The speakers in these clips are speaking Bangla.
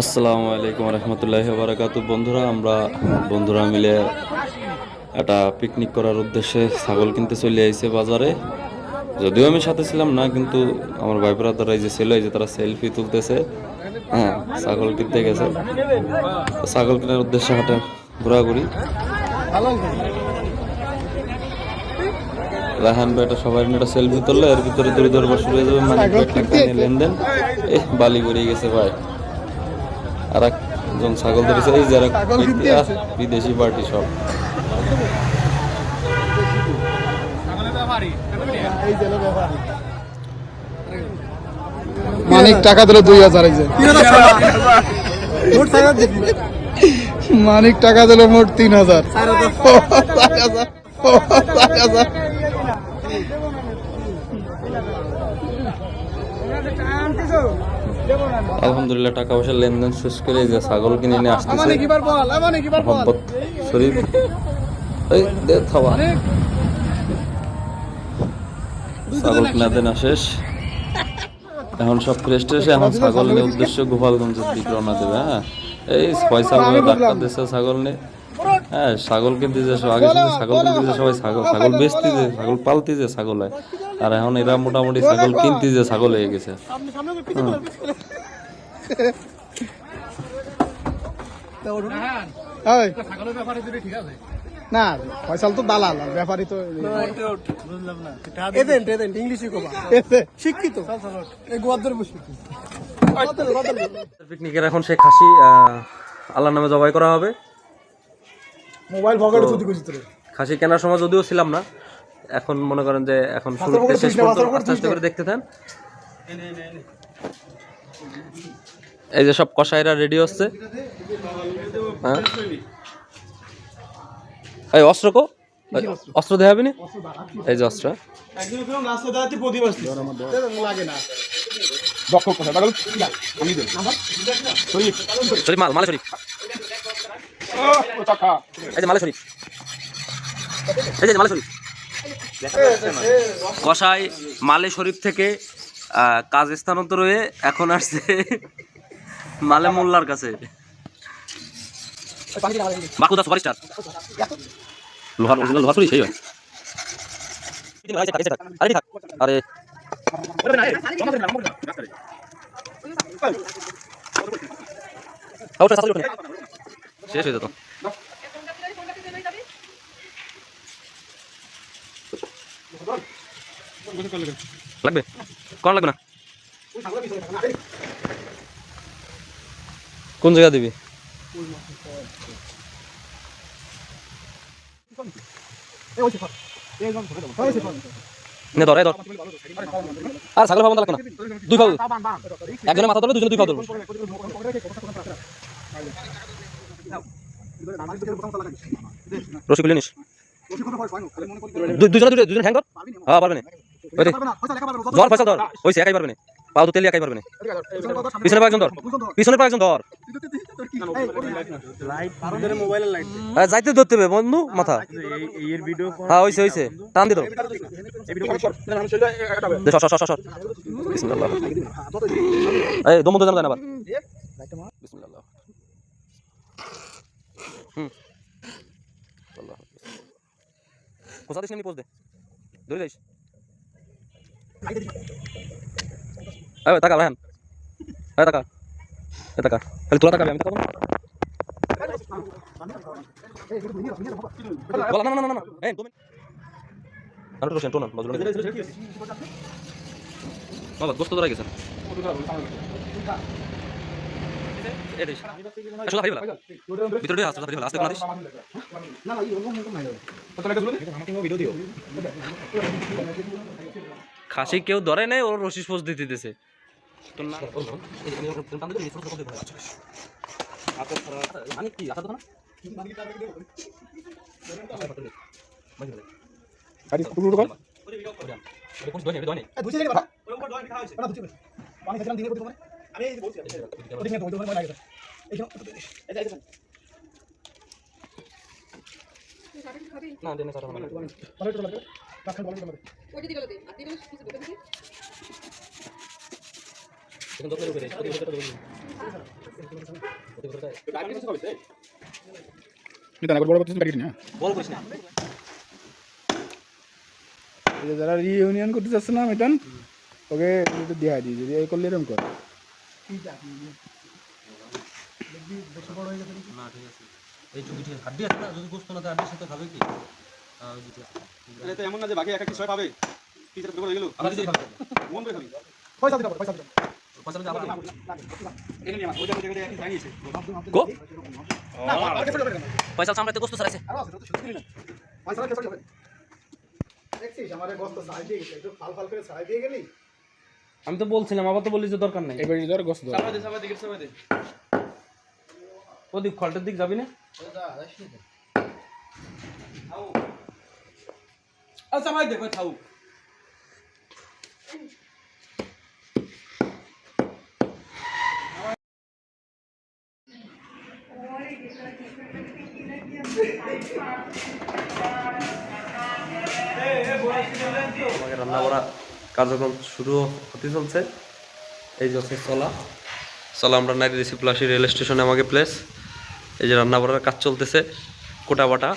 আসসালামু আলাইকুম রহমতুল্লাহি ওয়া বারাকাতুহু। বন্ধুরা মিলে একটা পিকনিক করার উদ্দেশ্যে ছাগল কিনতে চলে আইছে বাজারে। যদিও আমি সাথে ছিলাম না, কিন্তু আমার ভাই ব্রাদাররা এই যে ছিল, এই যে তারা সেলফি তুলতেছে। হ্যাঁ, ছাগল কিনতে গেছে। ছাগল কেনার উদ্দেশ্যে হাটে ঘোরাঘুরি। রাহান ভাই এটা সবাই মিলে সেলফি তুললে এর ভিতরে দূরে দরবার শুরু হয়ে যাবে, মানে টাকা নিয়ে লেনদেন। বালি বেরিয়ে গেছে ভাই। আর একজন ছাগল ধরেছে, এই যারা বিদেশি পার্টি সব। মানিক টাকা দিল 2000। মানিক টাকা দিল মোট 3000। আলহামদুলিল্লাহ টাকা পয়সা লেনদেন শেষ করে যে ছাগল কিনে নিয়ে আসতেছে মোহাম্মদ শরীফ। এই দে থাবা, ছাগল কিনা দেনা শেষ। এখন সব ফ্রেশ ট্রেশ, এখন ছাগল নিয়ে উদ্দেশ্য গোপালগঞ্জের দিক রওনা দেবে। হ্যাঁ, এই পয়সা ডাক্তার দিচ্ছে ছাগল নিয়ে। হ্যাঁ, ছাগল কিনতে যে আগে ছাগল কিনতে যে সবাই ছাগল বেচতে যে ছাগল পালতে যে ছাগল হয়, আর এখন এরা মোটামুটি ছাগল কিনতে যে ছাগল হয়ে গেছে। না ফয়সাল তো দালাল, ব্যাপারই তো শিক্ষিত। পিকনিকের এখন সে খাসি আল্লাহর নামে জবাই করা হবে। মোবাইল পকেটে চুরি করছিস তোরে। খাসি কেনার সময় যদিও ছিলাম না, এখন মনে করেন যে এখন শুরুতে শেষ পর্যন্ত আস্তে আস্তে করে দেখতে থাকেন। এই যে সব কসাইরা রেডি হচ্ছে। হ্যাঁ, এই অস্ত্র কো, অস্ত্র দেয়া হবে না। এই যে অস্ত্র শরীফ, মালে শরীফ, এই যে মালে শরীফ, এই যে মালে শরীফ। কসাই মালে শরীফ থেকে কাজ স্থানান্তর হয়ে এখন আসছে মালে মোল্লার কাছে। বাকুদা সুপারস্টার লোহার অরিজিনাল লোহার সেই হয়। আরে শেষ হয়ে যেত। লাগবে কোন লাগবে না, কোন জায়গা দিবি? ধর আর ছাগল ভাবন লাগবে না, দুই ভাব একজনের মাথা ধরবে, দুজনে দুই ভাব ধরবে। রশি খুলে নিস, দুজন হ্যাং কর। হ্যাঁ পারবে না, ধর পয়সা ধর, ওই একাই পারবে না, পাও তো তেল একাই পারবে না। পিছনে পাঁচজন ধর, পিছনে পাঁচজন ধর, যাইতে ধরতে হবে বন্ধু মাথা। হ্যাঁ হয়েছে হয়েছে, টান দিয়ে এই দম তো জানা যায় না আবার। বিসমিল্লাহ। কোথা দিস পোজ দে, ধরে যাইস। টাকা রাহান, টাকা টাকা খালি তোরা টাকা আমি তো বলা। না না না না এই তুমি আরে রোশন টোনা বাজলো বাবা গোস্ত ধরে গেছে। ভিতরে আসতে ভালো আসতে কোনা দিস। খাসি কেউ ধরে নাই, ওর রশি পোজ দিতে দিতেছে। যারা রিইউনিয়ন করতে চাচ্ছে না মেটান ওকে দেওয়া দিই যদি এই করলে এরকম কর এমন না যে বাকি একটা কিছু পাবে পয়সা দিতে পয়সা দিতে পয়সা সামনে গোস্ত সরাইছে আমি তো বলছিলাম আবার তো বললি যে দরকার নাই এবারে ধর গোস্ত ধর ওদিক খলটার দিক যাবি না আচ্ছা ভাই দেখো খাও আমাকে রান্না করা কার্যক্রম শুরু হতে চলছে। এই যে হচ্ছে চলা আমরা নারী রিসিপ্লাসি রেল স্টেশনে আমাকে প্লেস। এই যে রান্না করার কাজ চলতেছে, কোটা বাটা।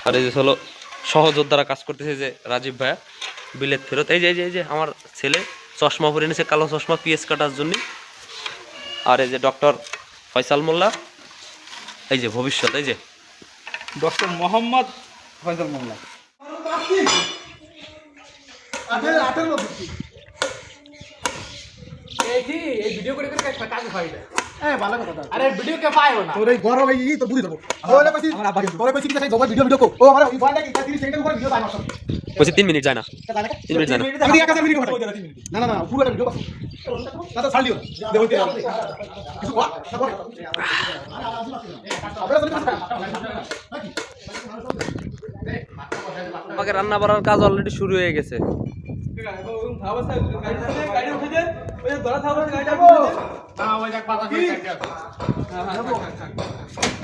আর এই যে হলো সহযোদ্ধারা কাজ করতেছে, যে রাজীব ভাইয়া বিলেত ফেরত। এই যে এই যে আমার ছেলে চশমা পরে নিয়েছে, কালো চশমা, পিএস কাটার জন্য। আর এই যে ডক্টর ফয়সাল মোল্লা, এই যে ভবিষ্যৎ, এই যে ডক্টর মোহাম্মদ ফয়সাল মোল্লা। এই ভিডিও করে কাজ হয় না। ভালো কথা আরে ভিডিও কে পাইও না তোর এই বড় ভাই তো বুঝি দেবো ওরে কইছি আমার আব্বা তোরে কইছি কি জবাব ভিডিও কো ও আমার ওই ফোনটা কি 30 সেকেন্ড করে ভিডিও টাইম আসছে বলছি 3 মিনিট যায় না, 3 মিনিট যায় না। আমি 1000 মিনিট করে না না না পুরো ভিডিও পাস না তো ছাড়লিও দে হইতে কিছু কর আমাকে রান্না করার কাজ অলরেডি শুরু হয়ে গেছে।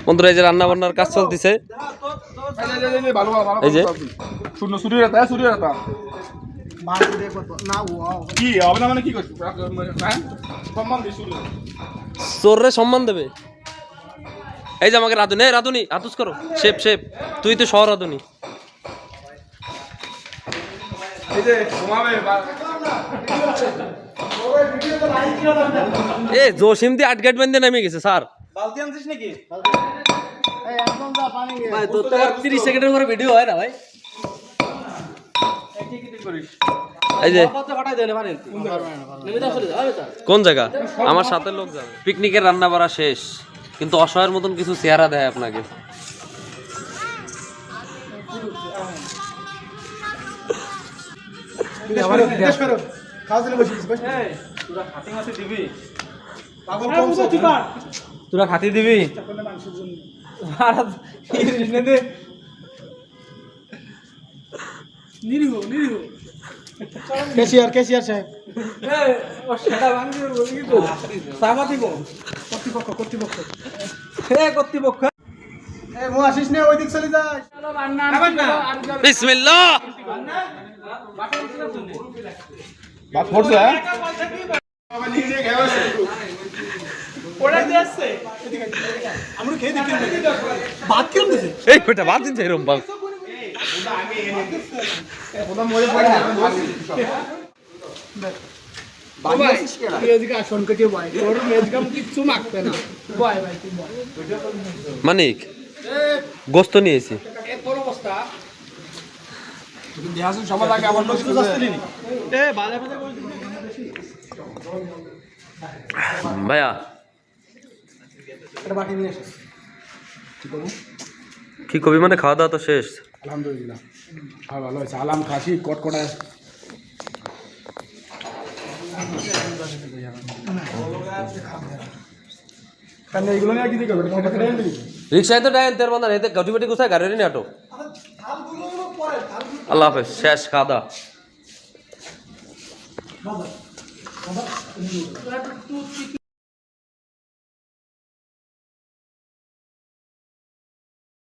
বন্ধুরা এই যে রান্না বান্নার কাজ চলতেছে। এই যে শূন্য সুরি রাতা মার দিয়ে করব না কি হবে না মানে কি করছিস হ্যাঁ সম্মান দিস শুরু চোররে সম্মান দেবে। এই যে আমাকে রাধুনি, এই রাধুনি হাতুস করো, শেপ তুই তো শহর রাধুনি। এই যে ঘুমাবে এ জসিম দি 8 গেট বেঁধে নেমে গেছে স্যার। বালতি আনছিস নাকি? এই একদম যা পানি ভাই তোর তো 30 সেকেন্ডের পরে ভিডিও হয় না ভাই। কি করিস? এই যে কত ফাটাই দেন পারেন নেমে দাও চলে যাবে তা কোন জায়গা? আমার সাথে লোক যাবে। পিকনিকের রান্না বাড়া শেষ, কিন্তু অসহায়ের মতন কিছু চেহারা দেয় আপনাকে। খাওয়া দিলে বসিস বস এই তোরা খাতি মাছি দিবি? পাগল কম সব তোরা খাতি দিবি মানুষের জন্য আর কি নে দে নিরীহ ক্যাশিয়ার সাহেব এই ও সেটা ভাঙি বলি তো সামা দিব কর্তৃপক্ষ কর্তৃপক্ষ এই মো আসিস না ওই দিক চলে যাস বিসমিল্লাহ। বাত পড়ছে হ্যাঁ আমরা খেয়ে দেখি ভাত কেমন দিছে এই বেটা বাদ দিন এরকম বাল। প্রথম মরে পড়ে ভাই তুই এদিকে আসন কেটে ভাই তোর মেজগাম কিচ্ছু মাখতে না ভাই তুই মানিক গোস্ত নিয়েছি। তোর অবস্থা দেহাসন সবার আগে আমার নষ্ট আসতে নি এ বাজে ভাইয়া এটা বাটি নিয়ে এসে কি কবি, মানে খাওয়া দাওয়া তো শেষ। আলহামদুলিল্লাহ ভালো হয়েছে আলাম খাসি কটকটা কারণ এইগুলো নিয়ে কি করবে তোমার কাছে রেন্ট দিবি রিক্সায় তো ডাইন তের বান্ধা এতে গাড়ি বাটি কোথায় গাড়ি নিয়ে আটো। আল্লাহ হাফেজ, শেষ খাওয়া দাওয়া। বাবা